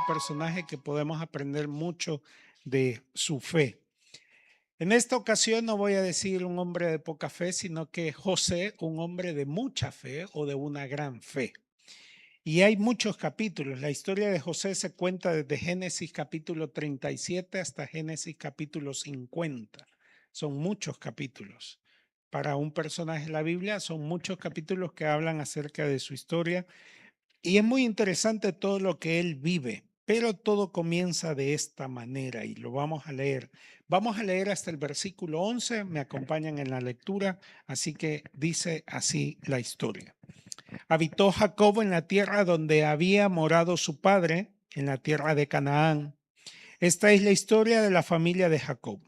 personaje que podemos aprender mucho de su fe. En esta ocasión no voy a decir un hombre de poca fe, sino que José, un hombre de mucha fe o de una gran fe. Y hay muchos capítulos. La historia de José se cuenta desde Génesis capítulo 37 hasta Génesis capítulo 50. Son muchos capítulos. Para un personaje de la Biblia son muchos capítulos que hablan acerca de su historia. Y es muy interesante todo lo que él vive, pero todo comienza de esta manera y lo vamos a leer. Vamos a leer hasta el versículo 11, me acompañan en la lectura, así que dice así la historia. Habitó Jacob en la tierra donde había morado su padre, en la tierra de Canaán. Esta es la historia de la familia de Jacob.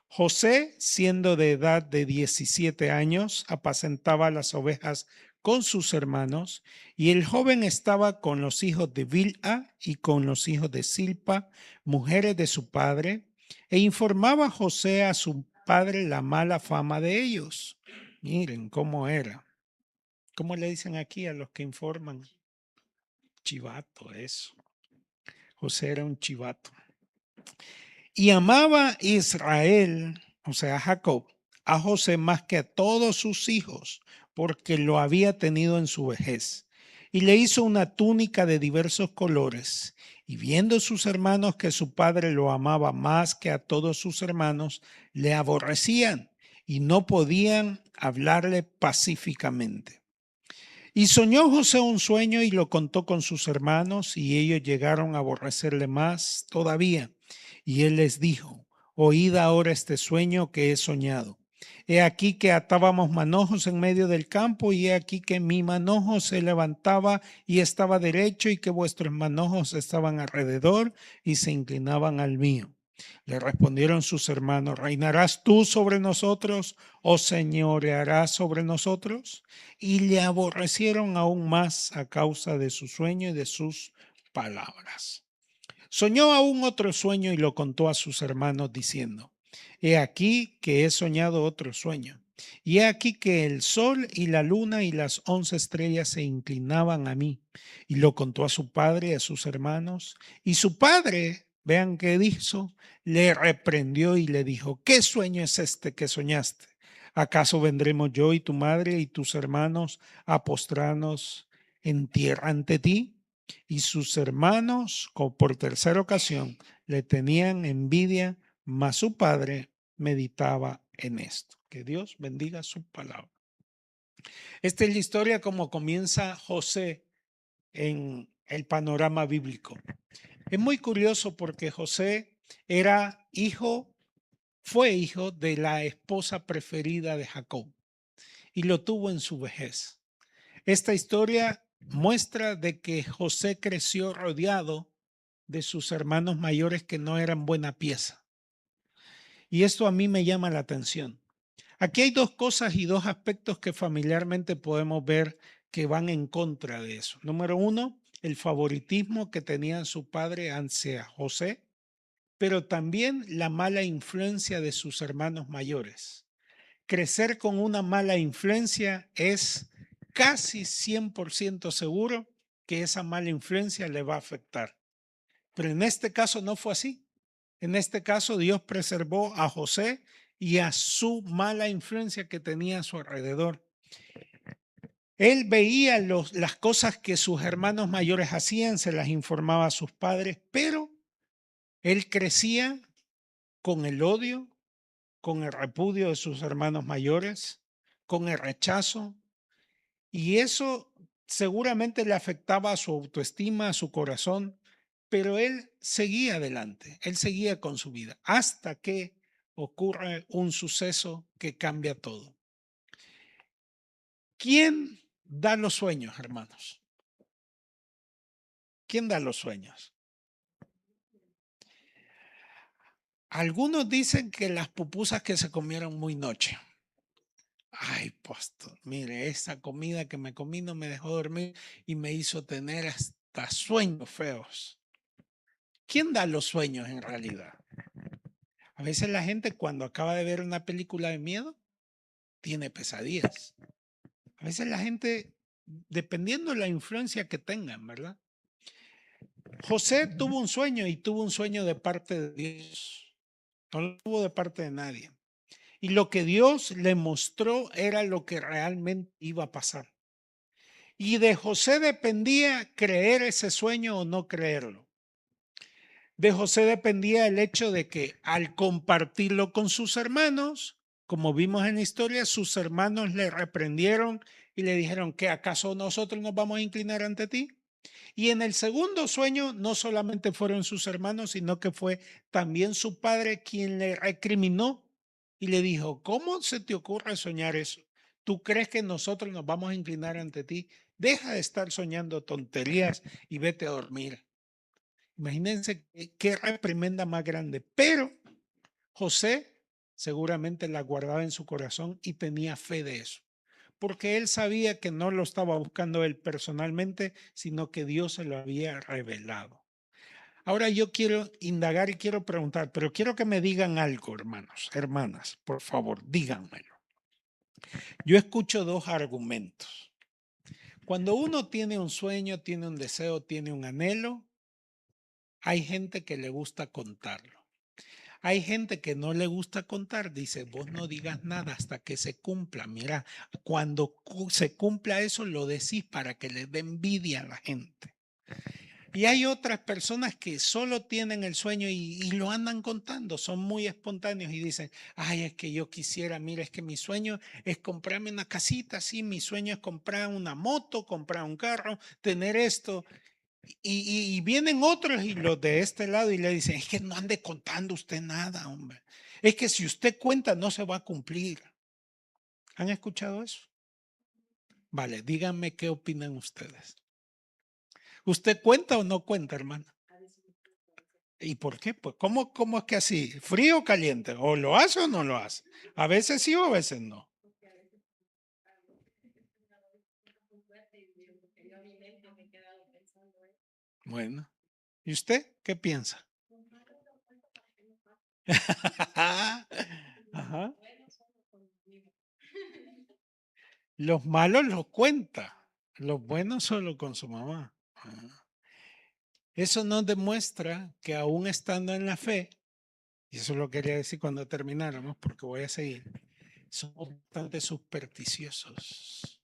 José, siendo de edad de 17 años, apacentaba las ovejas con sus hermanos, y el joven estaba con los hijos de Bilha y con los hijos de Silpa, mujeres de su padre, e informaba José a su padre la mala fama de ellos. Miren cómo era. ¿Cómo le dicen aquí a los que informan? Chivato, eso. José era un chivato. Y amaba Israel, o sea, Jacob, a José más que a todos sus hijos, porque lo había tenido en su vejez. Y le hizo una túnica de diversos colores. Y viendo sus hermanos que su padre lo amaba más que a todos sus hermanos, le aborrecían y no podían hablarle pacíficamente. Y soñó José un sueño y lo contó con sus hermanos, y ellos llegaron a aborrecerle más todavía. Y él les dijo: oíd ahora este sueño que he soñado. He aquí que atábamos manojos en medio del campo, y he aquí que mi manojo se levantaba y estaba derecho, y que vuestros manojos estaban alrededor y se inclinaban al mío. Le respondieron sus hermanos: ¿reinarás tú sobre nosotros o señorearás sobre nosotros? Y le aborrecieron aún más a causa de su sueño y de sus palabras. Soñó aún otro sueño y lo contó a sus hermanos diciendo: he aquí que he soñado otro sueño. Y he aquí que el sol y la luna y las 11 estrellas se inclinaban a mí. Y lo contó a su padre y a sus hermanos. Y su padre, vean qué dijo, le reprendió y le dijo: ¿qué sueño es este que soñaste? ¿Acaso vendremos yo y tu madre y tus hermanos a postrarnos en tierra ante ti? Y sus hermanos, por tercera ocasión, le tenían envidia, mas su padre meditaba en esto. Que Dios bendiga su palabra. Esta es la historia como comienza José en el panorama bíblico. Es muy curioso porque José era fue hijo de la esposa preferida de Jacob y lo tuvo en su vejez. Esta historia muestra de que José creció rodeado de sus hermanos mayores que no eran buena pieza. Y esto a mí me llama la atención. Aquí hay dos cosas y dos aspectos que familiarmente podemos ver que van en contra de eso. Número uno, el favoritismo que tenía su padre hacia José, pero también la mala influencia de sus hermanos mayores. Crecer con una mala influencia es casi 100% seguro que esa mala influencia le va a afectar. Pero en este caso no fue así. En este caso Dios preservó a José y a su mala influencia que tenía a su alrededor. Él veía las cosas que sus hermanos mayores hacían, se las informaba a sus padres, pero él crecía con el odio, con el repudio de sus hermanos mayores, con el rechazo, y eso seguramente le afectaba a su autoestima, a su corazón, pero él seguía adelante, él seguía con su vida, hasta que ocurre un suceso que cambia todo. ¿Quién da los sueños, hermanos? ¿Quién da los sueños? Algunos dicen que las pupusas que se comieron muy noche. Ay, pastor, mire, esa comida que me comí no me dejó dormir y me hizo tener hasta sueños feos. ¿Quién da los sueños en realidad? A veces la gente cuando acaba de ver una película de miedo, tiene pesadillas. A veces la gente, dependiendo de la influencia que tengan, ¿verdad? José tuvo un sueño y tuvo un sueño de parte de Dios. No lo tuvo de parte de nadie. Y lo que Dios le mostró era lo que realmente iba a pasar. Y de José dependía creer ese sueño o no creerlo. De José dependía el hecho de que al compartirlo con sus hermanos, como vimos en la historia, sus hermanos le reprendieron y le dijeron que acaso nosotros nos vamos a inclinar ante ti. Y en el segundo sueño no solamente fueron sus hermanos, sino que fue también su padre quien le recriminó y le dijo, ¿cómo se te ocurre soñar eso? ¿Tú crees que nosotros nos vamos a inclinar ante ti? Deja de estar soñando tonterías y vete a dormir. Imagínense qué reprimenda más grande. Pero José seguramente la guardaba en su corazón y tenía fe de eso, porque él sabía que no lo estaba buscando él personalmente, sino que Dios se lo había revelado. Ahora yo quiero indagar y quiero preguntar, pero quiero que me digan algo, hermanos, hermanas, por favor, díganmelo. Yo escucho dos argumentos. Cuando uno tiene un sueño, tiene un deseo, tiene un anhelo, hay gente que le gusta contarlo. Hay gente que no le gusta contar, dice, vos no digas nada hasta que se cumpla. Mira, cuando se cumpla eso, lo decís para que le dé envidia a la gente. Y hay otras personas que solo tienen el sueño y lo andan contando, son muy espontáneos y dicen, ay, es que yo quisiera, mira, es que mi sueño es comprarme una casita, sí, mi sueño es comprar una moto, comprar un carro, tener esto. Y vienen otros y los de este lado y le dicen, es que no ande contando usted nada, hombre. Es que si usted cuenta no se va a cumplir. ¿Han escuchado eso? Vale, díganme qué opinan ustedes. ¿Usted cuenta o no cuenta, hermano? ¿Y por qué? Pues, ¿cómo es que así? ¿Frío o caliente? ¿O lo hace o no lo hace? A veces sí o a veces no. Bueno, ¿y usted qué piensa? Ajá. Los malos los cuenta, los buenos solo con su mamá. Ajá. Eso nos demuestra que aún estando en la fe, y eso lo quería decir cuando termináramos, porque voy a seguir, somos bastante supersticiosos.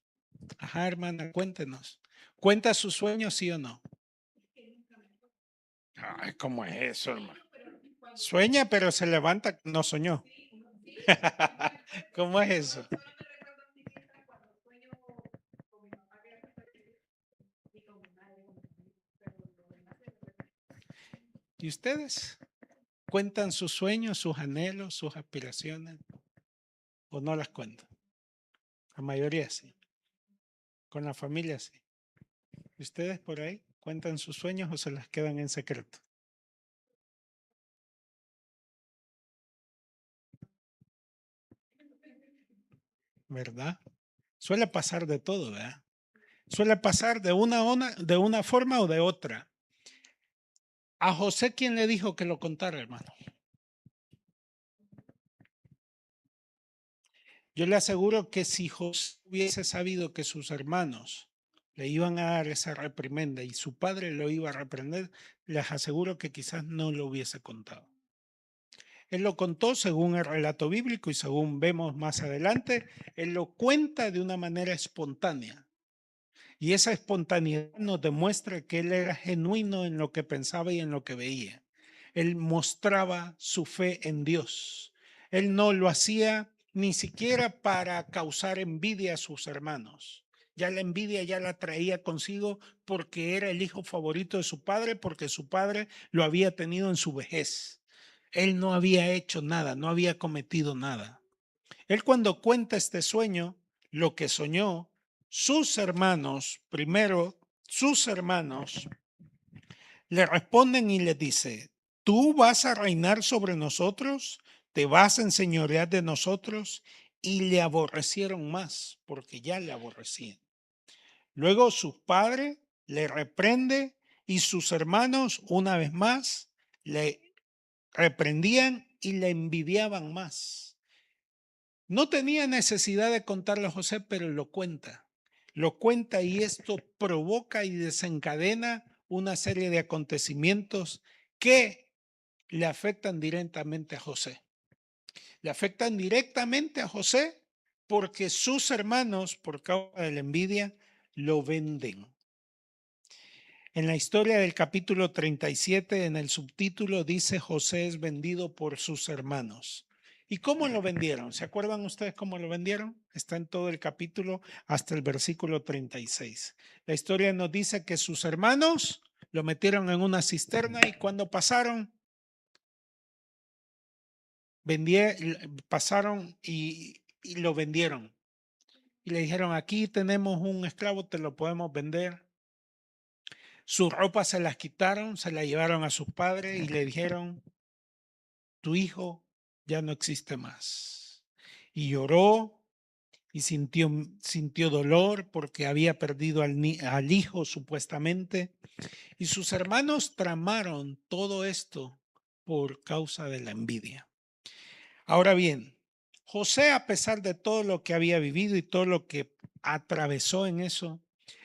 Ajá, hermana, cuéntenos. ¿Cuenta sus sueños, sí o no? Ay, ¿cómo es eso, hermano? Sueña, pero se levanta, no soñó. ¿Cómo es eso? ¿Y ustedes? ¿Cuentan sus sueños, sus anhelos, sus aspiraciones? ¿O no las cuentan? La mayoría sí. Con la familia sí. ¿Y ustedes por ahí cuentan sus sueños o se las quedan en secreto? ¿Verdad? Suele pasar de todo, ¿verdad? Suele pasar de una forma o de otra. A José, ¿quién le dijo que lo contara, hermano? Yo le aseguro que si José hubiese sabido que sus hermanos le iban a dar esa reprimenda y su padre lo iba a reprender, les aseguro que quizás no lo hubiese contado. Él lo contó según el relato bíblico y según vemos más adelante, él lo cuenta de una manera espontánea. Y esa espontaneidad nos demuestra que él era genuino en lo que pensaba y en lo que veía. Él mostraba su fe en Dios. Él no lo hacía ni siquiera para causar envidia a sus hermanos. Ya la envidia ya la traía consigo porque era el hijo favorito de su padre, porque su padre lo había tenido en su vejez. Él no había hecho nada, no había cometido nada. Él cuando cuenta este sueño, lo que soñó, sus hermanos, primero sus hermanos, le responden y le dice, tú vas a reinar sobre nosotros, te vas a enseñorear de nosotros, y le aborrecieron más, porque ya le aborrecían. Luego su padre le reprende y sus hermanos, una vez más, le reprendían y le envidiaban más. No tenía necesidad de contarle a José, pero lo cuenta. Lo cuenta y esto provoca y desencadena una serie de acontecimientos que le afectan directamente a José. Le afectan directamente a José porque sus hermanos, por causa de la envidia, lo venden. En la historia del capítulo 37, en el subtítulo dice José es vendido por sus hermanos. ¿Y cómo lo vendieron? ¿Se acuerdan ustedes cómo lo vendieron? Está en todo el capítulo hasta el versículo 36. La historia nos dice que sus hermanos lo metieron en una cisterna y cuando pasaron, pasaron y lo vendieron. Y le dijeron, aquí tenemos un esclavo, te lo podemos vender. Sus ropas se las quitaron, se las llevaron a sus padres y le dijeron, tu hijo ya no existe más. Y lloró y sintió dolor porque había perdido al hijo supuestamente. Y sus hermanos tramaron todo esto por causa de la envidia. Ahora bien, José, a pesar de todo lo que había vivido y todo lo que atravesó en eso,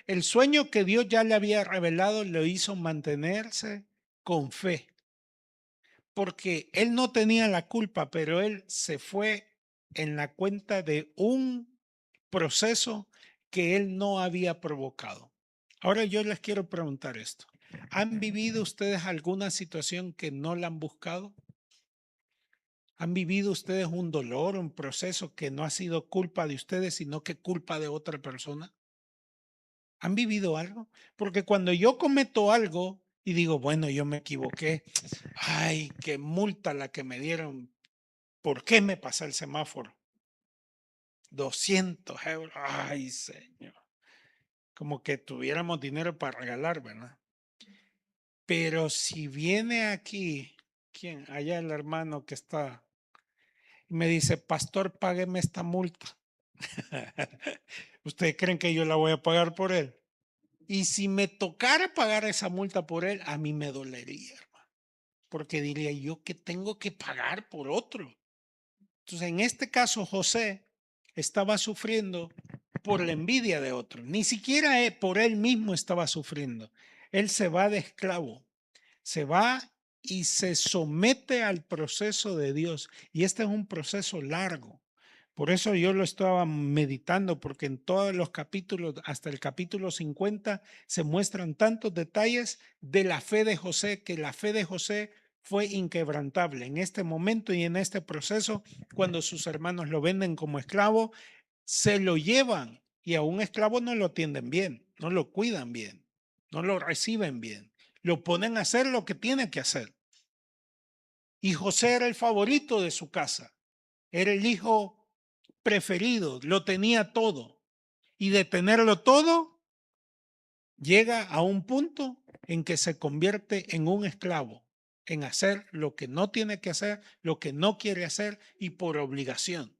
el sueño que Dios ya le había revelado lo hizo mantenerse con fe, porque él no tenía la culpa, pero él se fue en la cuenta de un proceso que él no había provocado. Ahora yo les quiero preguntar esto. ¿Han vivido ustedes alguna situación que no la han buscado? ¿Han vivido ustedes un dolor, un proceso que no ha sido culpa de ustedes, sino que culpa de otra persona? ¿Han vivido algo? Porque cuando yo cometo algo y digo, bueno, yo me equivoqué, ay, qué multa la que me dieron, ¿por qué me pasa el semáforo? 200 euros, ay, señor. Como que tuviéramos dinero para regalar, ¿verdad? Pero si viene aquí, ¿quién? Allá el hermano que está, y me dice, pastor, págueme esta multa. ¿Ustedes creen que yo la voy a pagar por él? Y si me tocara pagar esa multa por él, a mí me dolería, hermano, porque diría yo que tengo que pagar por otro. Entonces, en este caso, José estaba sufriendo por la envidia de otro. Ni siquiera por él mismo estaba sufriendo. Él se va de esclavo, se va y se somete al proceso de Dios. Y este es un proceso largo. Por eso yo lo estaba meditando, porque en todos los capítulos, hasta el capítulo 50, se muestran tantos detalles de la fe de José, que la fe de José fue inquebrantable en este momento y en este proceso. Cuando sus hermanos lo venden como esclavo, se lo llevan y a un esclavo no lo atienden bien, no lo cuidan bien, no lo reciben bien, lo ponen a hacer lo que tiene que hacer. Y José era el favorito de su casa, era el hijo preferido, lo tenía todo. Y de tenerlo todo, llega a un punto en que se convierte en un esclavo, en hacer lo que no tiene que hacer, lo que no quiere hacer y por obligación.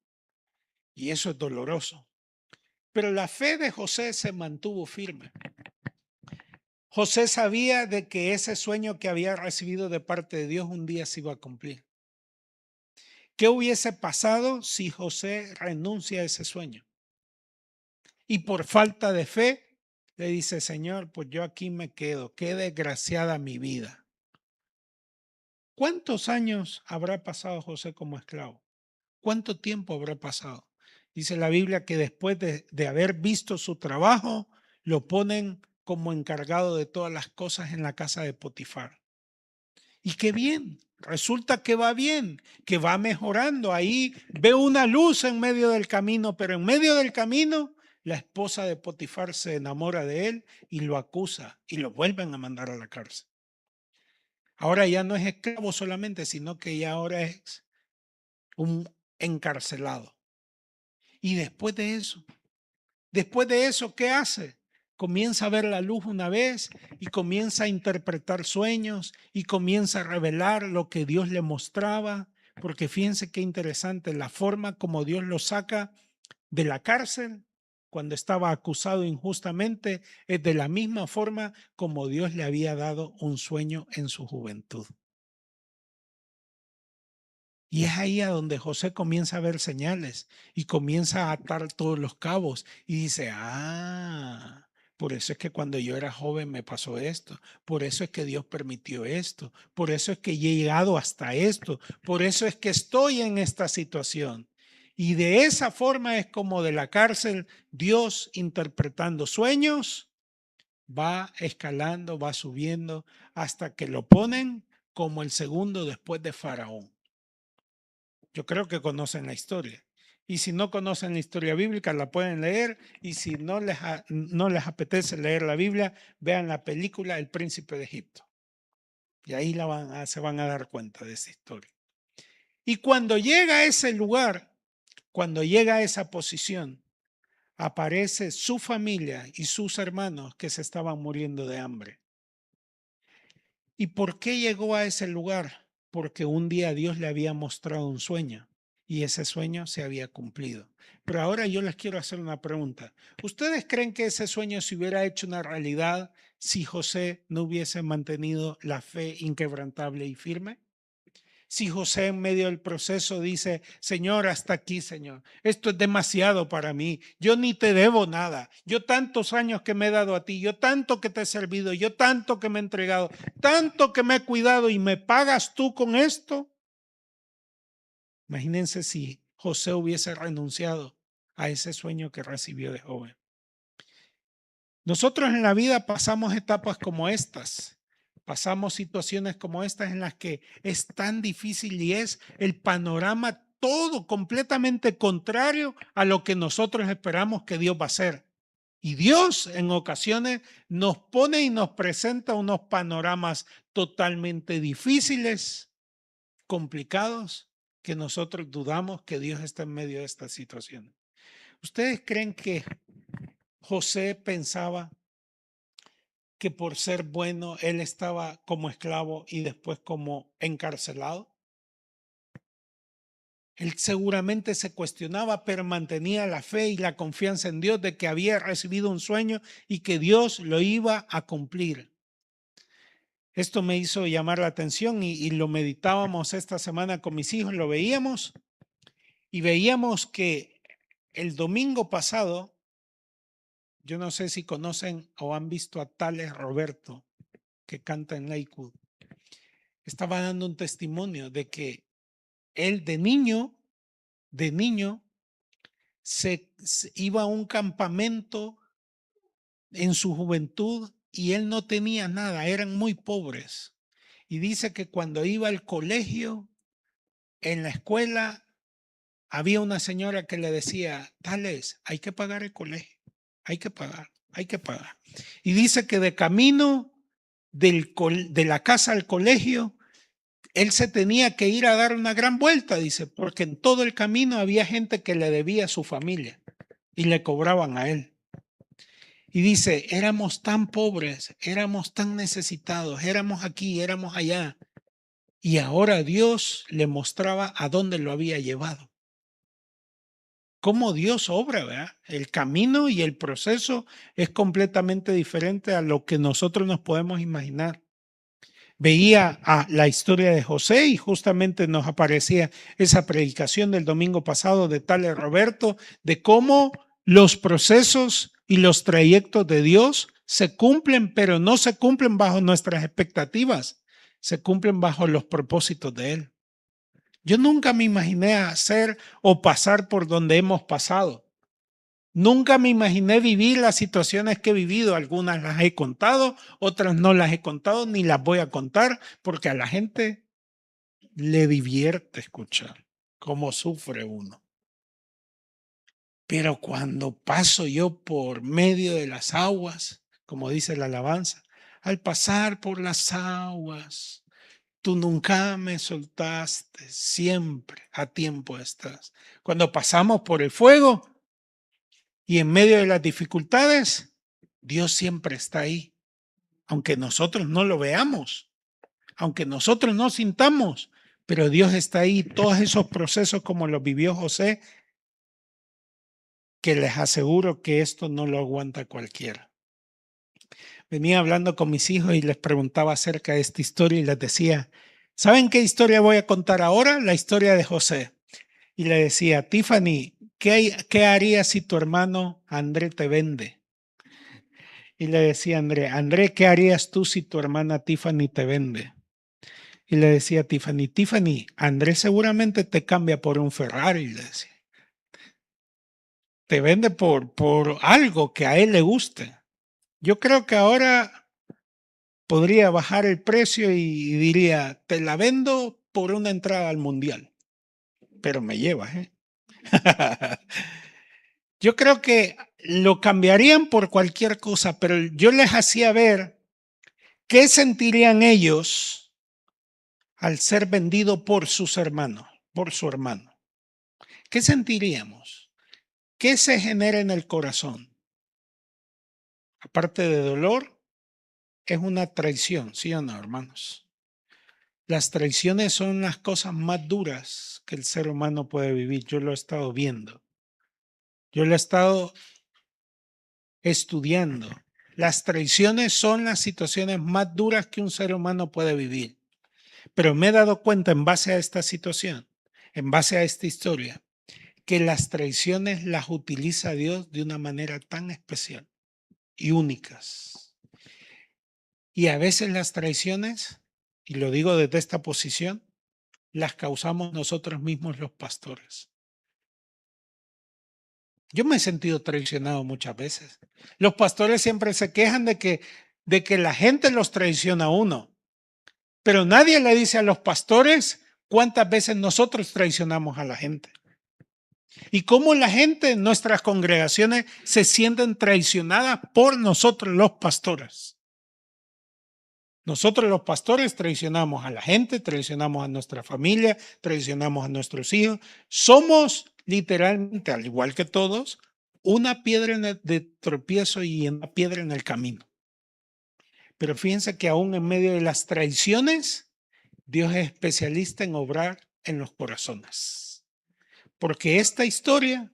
Y eso es doloroso. Pero la fe de José se mantuvo firme. José sabía de que ese sueño que había recibido de parte de Dios un día se iba a cumplir. ¿Qué hubiese pasado si José renuncia a ese sueño? Y por falta de fe le dice, Señor, pues yo aquí me quedo, qué desgraciada mi vida. ¿Cuántos años habrá pasado José como esclavo? ¿Cuánto tiempo habrá pasado? Dice la Biblia que después de haber visto su trabajo, lo ponen como encargado de todas las cosas en la casa de Potifar. Y qué bien, resulta que va bien, que va mejorando. Ahí ve una luz en medio del camino, pero en medio del camino la esposa de Potifar se enamora de él y lo acusa y lo vuelven a mandar a la cárcel. Ahora ya no es esclavo solamente, sino que ya ahora es un encarcelado. Y después de eso, ¿qué hace? Comienza a ver la luz una vez y comienza a interpretar sueños y comienza a revelar lo que Dios le mostraba, porque fíjense qué interesante la forma como Dios lo saca de la cárcel cuando estaba acusado injustamente, es de la misma forma como Dios le había dado un sueño en su juventud. Y es ahí a donde José comienza a ver señales y comienza a atar todos los cabos y dice, Por eso es que cuando yo era joven me pasó esto. Por eso es que Dios permitió esto. Por eso es que he llegado hasta esto. Por eso es que estoy en esta situación. Y de esa forma es como de la cárcel, Dios interpretando sueños, va escalando, va subiendo, hasta que lo ponen como el segundo después de Faraón. Yo creo que conocen la historia. Y si no conocen la historia bíblica, la pueden leer. Y si no les apetece leer la Biblia, vean la película El Príncipe de Egipto. Y ahí se van a dar cuenta de esa historia. Y cuando llega a ese lugar, cuando llega a esa posición, aparece su familia y sus hermanos que se estaban muriendo de hambre. ¿Y por qué llegó a ese lugar? Porque un día Dios le había mostrado un sueño y ese sueño se había cumplido. Pero ahora yo les quiero hacer una pregunta. ¿Ustedes creen que ese sueño se hubiera hecho una realidad si José no hubiese mantenido la fe inquebrantable y firme? Si José en medio del proceso dice, Señor, hasta aquí, Señor, esto es demasiado para mí, yo ni te debo nada, yo tantos años que me he dado a ti, yo tanto que te he servido, yo tanto que me he entregado, tanto que me he cuidado y me pagas tú con esto. Imagínense si José hubiese renunciado a ese sueño que recibió de joven. Nosotros en la vida pasamos etapas como estas. Pasamos situaciones como estas en las que es tan difícil y es el panorama todo completamente contrario a lo que nosotros esperamos que Dios va a hacer. Y Dios en ocasiones nos pone y nos presenta unos panoramas totalmente difíciles, complicados, que nosotros dudamos que Dios está en medio de esta situación. ¿Ustedes creen que José pensaba que por ser bueno él estaba como esclavo y después como encarcelado? Él seguramente se cuestionaba, pero mantenía la fe y la confianza en Dios de que había recibido un sueño y que Dios lo iba a cumplir. Esto me hizo llamar la atención y lo meditábamos esta semana con mis hijos, lo veíamos y veíamos que el domingo pasado, yo no sé si conocen o han visto a Tales Roberto, que canta en Lakewood. Estaba dando un testimonio de que él de niño se iba a un campamento en su juventud y él no tenía nada, eran muy pobres. Y dice que cuando iba al colegio, en la escuela, había una señora que le decía, Tales, hay que pagar el colegio, hay que pagar, hay que pagar. Y dice que de camino de la casa al colegio, él se tenía que ir a dar una gran vuelta, dice, porque en todo el camino había gente que le debía a su familia y le cobraban a él. Y dice, éramos tan pobres, éramos tan necesitados, éramos aquí, éramos allá. Y ahora Dios le mostraba a dónde lo había llevado. Cómo Dios obra, ¿verdad? El camino y el proceso es completamente diferente a lo que nosotros nos podemos imaginar. Veía a la historia de José y justamente nos aparecía esa predicación del domingo pasado de Tales Roberto, de cómo los procesos y los trayectos de Dios se cumplen, pero no se cumplen bajo nuestras expectativas, se cumplen bajo los propósitos de Él. Yo nunca me imaginé hacer o pasar por donde hemos pasado. Nunca me imaginé vivir las situaciones que he vivido. Algunas las he contado, otras no las he contado ni las voy a contar porque a la gente le divierte escuchar cómo sufre uno. Pero cuando paso yo por medio de las aguas, como dice la alabanza, al pasar por las aguas, tú nunca me soltaste, siempre a tiempo estás. Cuando pasamos por el fuego, y en medio de las dificultades, Dios siempre está ahí. Aunque nosotros no lo veamos, aunque nosotros no sintamos, pero Dios está ahí. Todos esos procesos como los vivió José, que les aseguro que esto no lo aguanta cualquiera. Venía hablando con mis hijos y les preguntaba acerca de esta historia y les decía, ¿saben qué historia voy a contar ahora? La historia de José. Y le decía, Tiffany, ¿qué harías si tu hermano André te vende? Y le decía a André, André, ¿qué harías tú si tu hermana Tiffany te vende? Y le decía a Tiffany, Tiffany, André seguramente te cambia por un Ferrari, le decía. Te vende por algo que a él le guste. Yo creo que ahora podría bajar el precio y diría, te la vendo por una entrada al mundial, pero me llevas, ¿eh? Yo creo que lo cambiarían por cualquier cosa, pero yo les hacía ver qué sentirían ellos al ser vendido por sus hermanos, por su hermano. ¿Qué sentiríamos? ¿Qué se genera en el corazón? Aparte de dolor, es una traición, ¿sí o no, hermanos? Las traiciones son las cosas más duras que el ser humano puede vivir. Yo lo he estado viendo. Yo lo he estado estudiando. Las traiciones son las situaciones más duras que un ser humano puede vivir. Pero me he dado cuenta en base a esta situación, en base a esta historia, que las traiciones las utiliza Dios de una manera tan especial y únicas. Y a veces las traiciones, y lo digo desde esta posición, las causamos nosotros mismos los pastores. Yo me he sentido traicionado muchas veces. Los pastores siempre se quejan de que la gente los traiciona a uno, pero nadie le dice a los pastores cuántas veces nosotros traicionamos a la gente. Y cómo la gente en nuestras congregaciones se sienten traicionadas por nosotros los pastores. Nosotros los pastores traicionamos a la gente, traicionamos a nuestra familia, traicionamos a nuestros hijos. Somos literalmente, al igual que todos, una piedra de tropiezo y una piedra en el camino. Pero fíjense que aún en medio de las traiciones, Dios es especialista en obrar en los corazones. Porque esta historia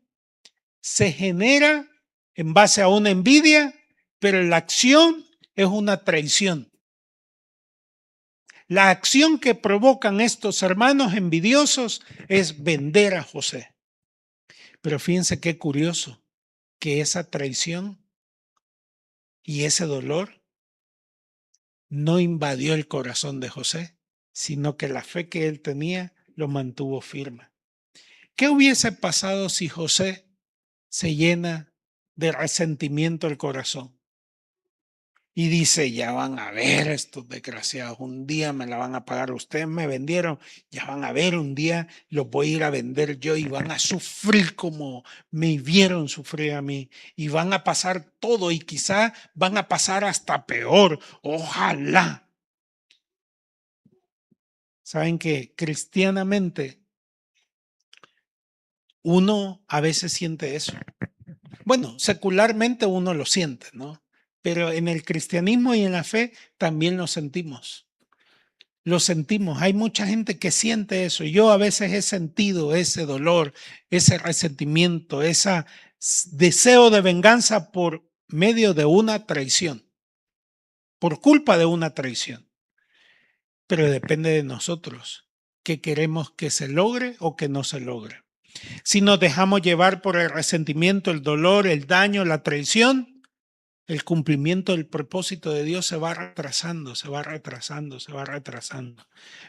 se genera en base a una envidia, pero la acción es una traición. La acción que provocan estos hermanos envidiosos es vender a José. Pero fíjense qué curioso que esa traición y ese dolor no invadió el corazón de José, sino que la fe que él tenía lo mantuvo firme. ¿Qué hubiese pasado si José se llena de resentimiento el corazón? Y dice, ya van a ver estos desgraciados, un día me la van a pagar, ustedes me vendieron, ya van a ver, un día los voy a ir a vender yo y van a sufrir como me vieron sufrir a mí y van a pasar todo y quizá van a pasar hasta peor, ojalá. Saben que cristianamente uno a veces siente eso. Bueno, secularmente uno lo siente, ¿no? Pero en el cristianismo y en la fe también lo sentimos. Lo sentimos. Hay mucha gente que siente eso. Yo a veces he sentido ese dolor, ese resentimiento, ese deseo de venganza por medio de una traición, por culpa de una traición. Pero depende de nosotros, que queremos que se logre o que no se logre. Si nos dejamos llevar por el resentimiento, el dolor, el daño, la traición, el cumplimiento del propósito de Dios se va retrasando, se va retrasando, se va retrasando.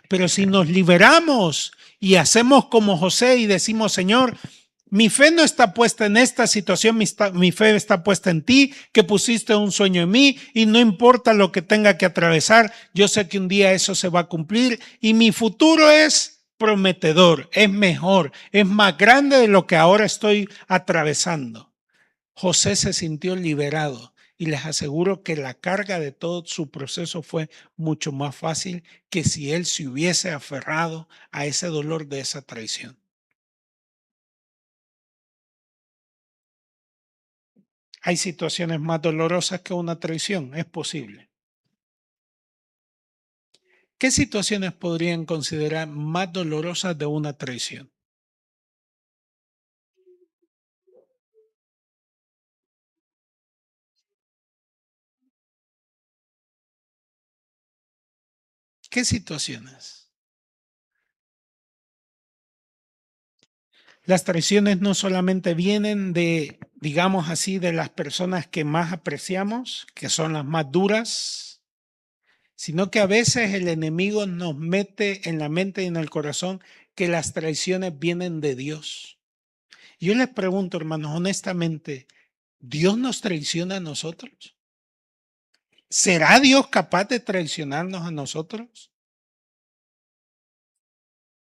Pero si nos liberamos y hacemos como José y decimos, Señor, mi fe no está puesta en esta situación, mi fe está puesta en ti, que pusiste un sueño en mí y no importa lo que tenga que atravesar, yo sé que un día eso se va a cumplir y mi futuro es prometedor, es mejor, es más grande de lo que ahora estoy atravesando. José se sintió liberado y les aseguro que la carga de todo su proceso fue mucho más fácil que si él se hubiese aferrado a ese dolor de esa traición. Hay situaciones más dolorosas que una traición, es posible. ¿Qué situaciones podrían considerar más dolorosas de una traición? ¿Qué situaciones? Las traiciones no solamente vienen de, digamos así, de las personas que más apreciamos, que son las más duras, sino que a veces el enemigo nos mete en la mente y en el corazón que las traiciones vienen de Dios. Yo les pregunto, hermanos, honestamente, ¿Dios nos traiciona a nosotros? ¿Será Dios capaz de traicionarnos a nosotros?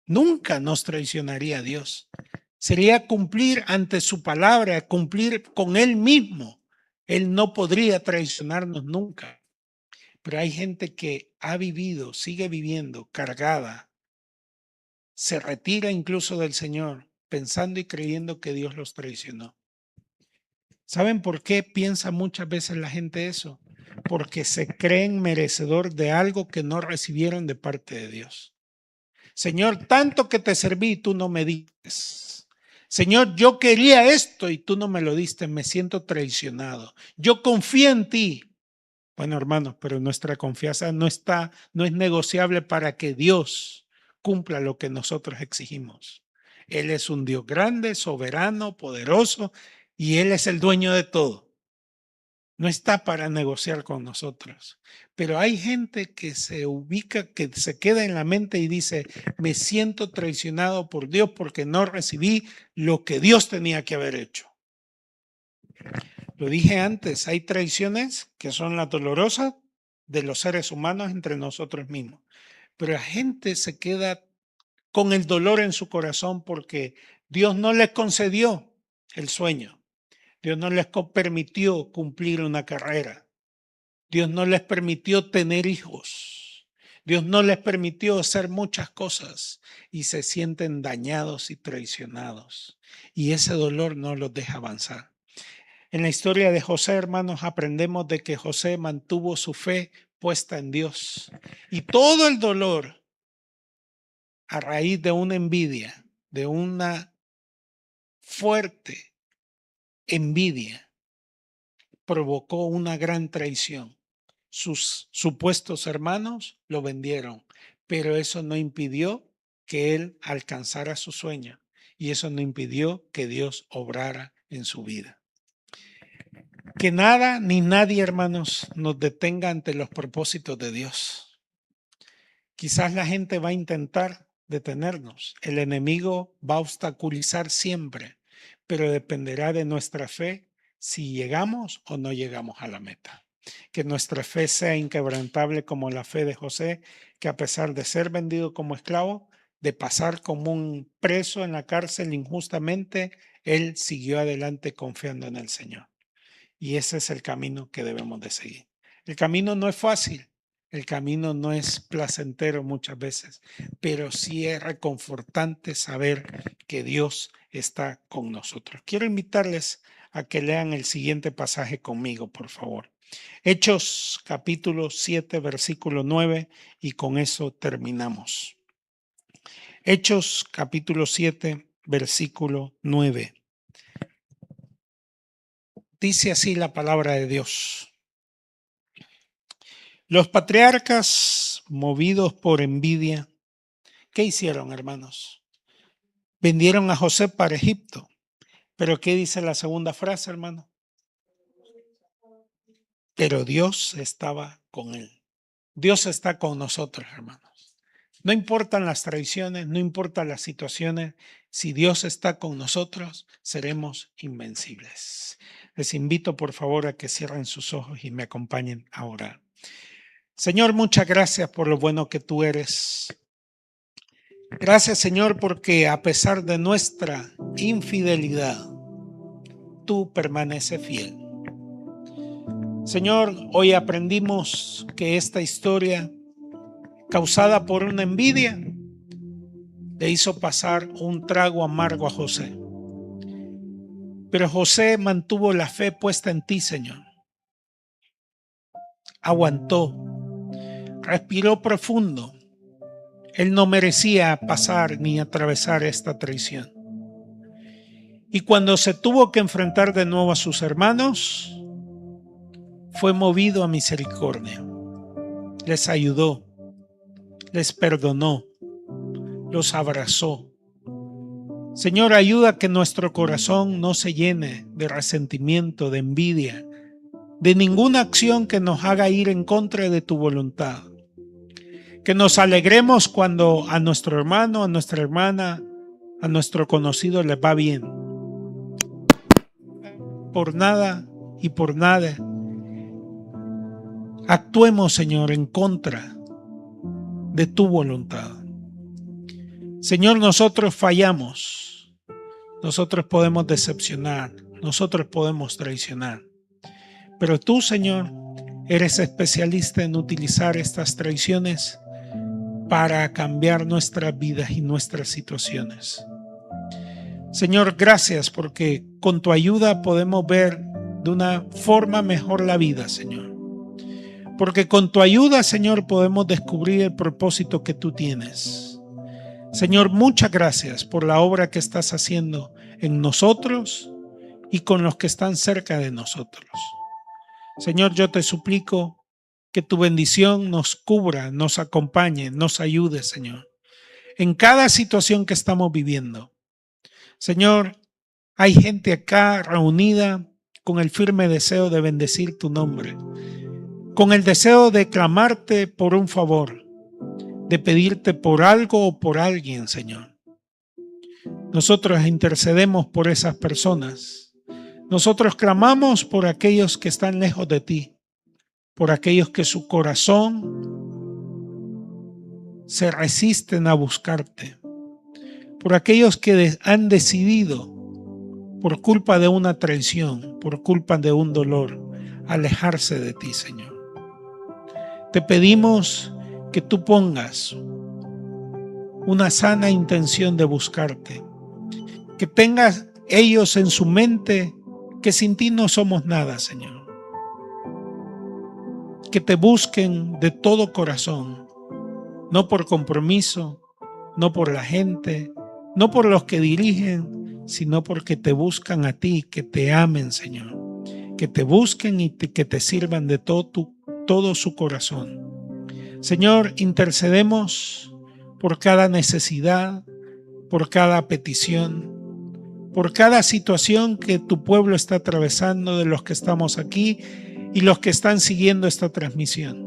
Nunca nos traicionaría Dios. Sería cumplir ante su palabra, cumplir con Él mismo. Él no podría traicionarnos nunca. Pero hay gente que ha vivido, sigue viviendo cargada, se retira incluso del Señor, pensando y creyendo que Dios los traicionó. ¿Saben por qué piensa muchas veces la gente eso? Porque se creen merecedor de algo que no recibieron de parte de Dios. Señor, tanto que te serví y tú no me diste. Señor, yo quería esto y tú no me lo diste, me siento traicionado. Yo confío en ti. Bueno, hermanos, pero nuestra confianza no es negociable para que Dios cumpla lo que nosotros exigimos. Él es un Dios grande, soberano, poderoso y Él es el dueño de todo. No está para negociar con nosotros. Pero hay gente que se ubica, que se queda en la mente y dice, me siento traicionado por Dios porque no recibí lo que Dios tenía que haber hecho. Lo dije antes, hay traiciones que son las dolorosas de los seres humanos entre nosotros mismos. Pero la gente se queda con el dolor en su corazón porque Dios no les concedió el sueño. Dios no les permitió cumplir una carrera. Dios no les permitió tener hijos. Dios no les permitió hacer muchas cosas y se sienten dañados y traicionados. Y ese dolor no los deja avanzar. En la historia de José, hermanos, aprendemos de que José mantuvo su fe puesta en Dios. Y todo el dolor a raíz de una envidia, de una fuerte envidia, provocó una gran traición. Sus supuestos hermanos lo vendieron, pero eso no impidió que él alcanzara su sueño y eso no impidió que Dios obrara en su vida. Que nada ni nadie, hermanos, nos detenga ante los propósitos de Dios. Quizás la gente va a intentar detenernos, el enemigo va a obstaculizar siempre, pero dependerá de nuestra fe si llegamos o no llegamos a la meta. Que nuestra fe sea inquebrantable como la fe de José, que a pesar de ser vendido como esclavo, de pasar como un preso en la cárcel injustamente, él siguió adelante confiando en el Señor. Y ese es el camino que debemos de seguir. El camino no es fácil, el camino no es placentero muchas veces, pero sí es reconfortante saber que Dios está con nosotros. Quiero invitarles a que lean el siguiente pasaje conmigo, por favor. Hechos capítulo 7, versículo 9, y con eso terminamos. Hechos capítulo 7, versículo 9. Dice así la palabra de Dios. Los patriarcas, movidos por envidia, ¿qué hicieron, hermanos? Vendieron a José para Egipto. Pero ¿qué dice la segunda frase, hermano? Pero Dios estaba con él. Dios está con nosotros, hermanos. No importan las traiciones, no importan las situaciones. Si Dios está con nosotros, seremos invencibles. Les invito, por favor, a que cierren sus ojos y me acompañen a orar. Señor, muchas gracias por lo bueno que tú eres. Gracias, Señor, porque a pesar de nuestra infidelidad, tú permaneces fiel. Señor, hoy aprendimos que esta historia, causada por una envidia, le hizo pasar un trago amargo a José. Pero José mantuvo la fe puesta en ti, Señor. Aguantó, respiró profundo. Él no merecía pasar ni atravesar esta traición. Y cuando se tuvo que enfrentar de nuevo a sus hermanos, fue movido a misericordia. Les ayudó, les perdonó, los abrazó. Señor, ayuda a que nuestro corazón no se llene de resentimiento, de envidia, de ninguna acción que nos haga ir en contra de tu voluntad. Que nos alegremos cuando a nuestro hermano, a nuestra hermana, a nuestro conocido les va bien. Por nada y por nada actuemos, Señor, en contra de tu voluntad. Señor, nosotros fallamos, nosotros podemos decepcionar, nosotros podemos traicionar, pero tú, Señor, eres especialista en utilizar estas traiciones para cambiar nuestras vidas y nuestras situaciones. Señor, gracias porque con tu ayuda podemos ver de una forma mejor la vida, Señor. Porque con tu ayuda, Señor, podemos descubrir el propósito que tú tienes. Señor, muchas gracias por la obra que estás haciendo en nosotros y con los que están cerca de nosotros. Señor, yo te suplico que tu bendición nos cubra, nos acompañe, nos ayude, Señor, en cada situación que estamos viviendo. Señor, hay gente acá reunida con el firme deseo de bendecir tu nombre, con el deseo de clamarte por un favor, de pedirte por algo o por alguien, Señor. Nosotros intercedemos por esas personas. Nosotros clamamos por aquellos que están lejos de ti, por aquellos que su corazón se resisten a buscarte, por aquellos que han decidido, por culpa de una traición, por culpa de un dolor, alejarse de ti, Señor. Te pedimos que tú pongas una sana intención de buscarte, que tengas ellos en su mente que sin ti no somos nada, Señor. Que te busquen de todo corazón, no por compromiso, no por la gente, no por los que dirigen, sino porque te buscan a ti, que te amen, Señor. Que te busquen y que te sirvan de todo su corazón. Señor, intercedemos por cada necesidad, por cada petición, por cada situación que tu pueblo está atravesando, de los que estamos aquí y los que están siguiendo esta transmisión.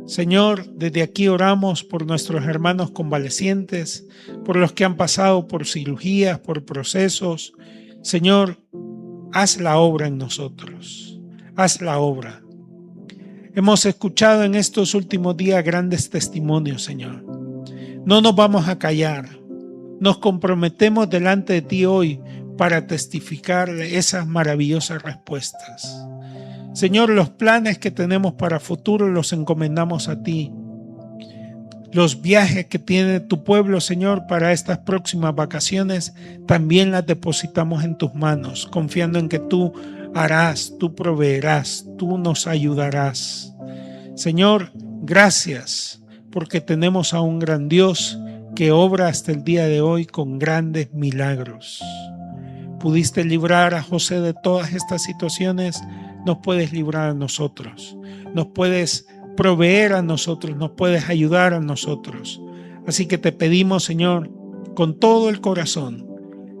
Señor, desde aquí oramos por nuestros hermanos convalecientes, por los que han pasado por cirugías, por procesos. Señor, haz la obra en nosotros, haz la obra. Hemos escuchado en estos últimos días grandes testimonios, Señor. No nos vamos a callar. Nos comprometemos delante de ti hoy para testificar esas maravillosas respuestas. Señor, los planes que tenemos para futuro los encomendamos a ti. Los viajes que tiene tu pueblo, Señor, para estas próximas vacaciones, también las depositamos en tus manos, confiando en que tú harás, tú proveerás, tú nos ayudarás. Señor, gracias, porque tenemos a un gran Dios que obra hasta el día de hoy con grandes milagros. Pudiste librar a José de todas estas situaciones, nos puedes librar a nosotros, nos puedes proveer a nosotros, nos puedes ayudar a nosotros. Así que te pedimos, Señor, con todo el corazón,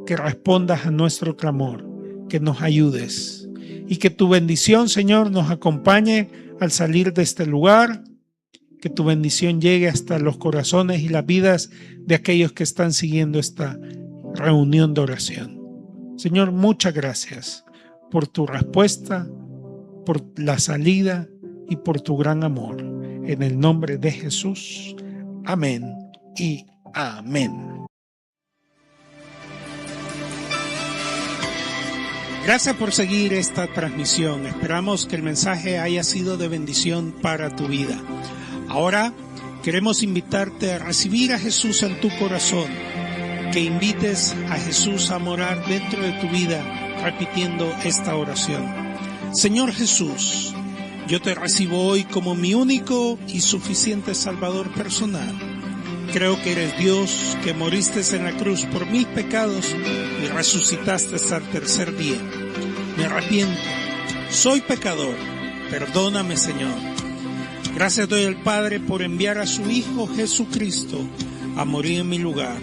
que respondas a nuestro clamor, que nos ayudes y que tu bendición, Señor, nos acompañe al salir de este lugar, que tu bendición llegue hasta los corazones y las vidas de aquellos que están siguiendo esta reunión de oración. Señor, muchas gracias por tu respuesta, por la salida y por tu gran amor. En el nombre de Jesús. Amén y amén. Gracias por seguir esta transmisión. Esperamos que el mensaje haya sido de bendición para tu vida. Ahora queremos invitarte a recibir a Jesús en tu corazón, que invites a Jesús a morar dentro de tu vida repitiendo esta oración. Señor Jesús, yo te recibo hoy como mi único y suficiente Salvador personal. Creo que eres Dios, que moriste en la cruz por mis pecados y resucitaste hasta el tercer día. Me arrepiento, soy pecador, perdóname, Señor. Gracias doy al Padre por enviar a su Hijo Jesucristo a morir en mi lugar.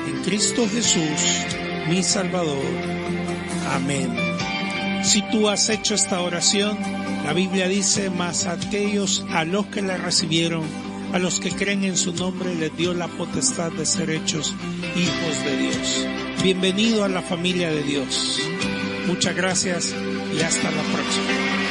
en Cristo Jesús, mi Salvador. Amén. Si tú has hecho esta oración, la Biblia dice, mas aquellos a los que la recibieron, a los que creen en su nombre, les dio la potestad de ser hechos hijos de Dios. Bienvenido a la familia de Dios. Muchas gracias y hasta la próxima.